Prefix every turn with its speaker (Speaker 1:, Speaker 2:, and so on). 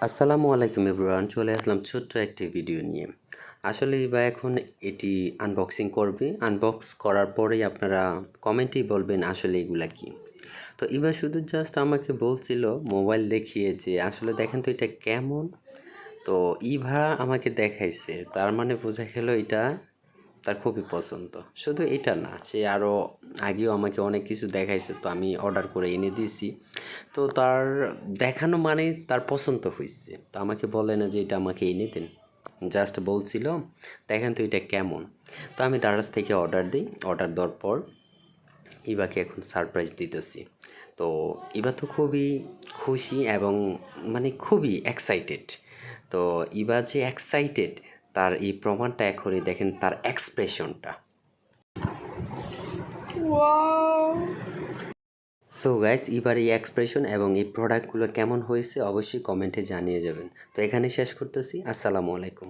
Speaker 1: আসসালামু আলাইকুম এভরিওয়ান, চলে আসলাম ছোট্ট একটি ভিডিও নিয়ে। আসলে বা এখন এটি আনবক্সিং করবে। আনবক্স করার পরেই আপনারা কমেন্টেই বলবেন আসলে এগুলা কি। তো এবার শুধু জাস্ট আমাকে বলছিল মোবাইল দেখিয়ে যে আসলে দেখেন তো এটা কেমন। তো ইভা আমাকে দেখাইছে, তার মানে বোঝা গেল এটা তার খুবই পছন্দ। শুধু এটা না, সে আরও আগেও আমাকে অনেক কিছু দেখাইছে, তো আমি অর্ডার করে এনে দিয়েছি। তো তার দেখানো মানে তার পছন্দ হয়েছে, তো আমাকে বলে না যে এটা আমাকে এনে দেন, জাস্ট বলছিল দেখেন তো এটা কেমন। তো আমি দারাজ থেকে অর্ডার দিই, অর্ডার দেওয়ার পর ইবাকে এখন সারপ্রাইজ দিতেছি। তো ইবা তো খুবই খুশি এবং মানে খুবই এক্সাইটেড। তো ইবা যে এক্সাইটেড তার এই প্রমাণটা এখনই দেখেন, তার এক্সপ্রেশনটা। সো গাইস, এবার এই এক্সপ্রেশন এবং এই প্রোডাক্টগুলো কেমন হয়েছে অবশ্যই কমেন্টে জানিয়ে যাবেন। তো এখানে শেষ করতেছি। আসসালামু আলাইকুম।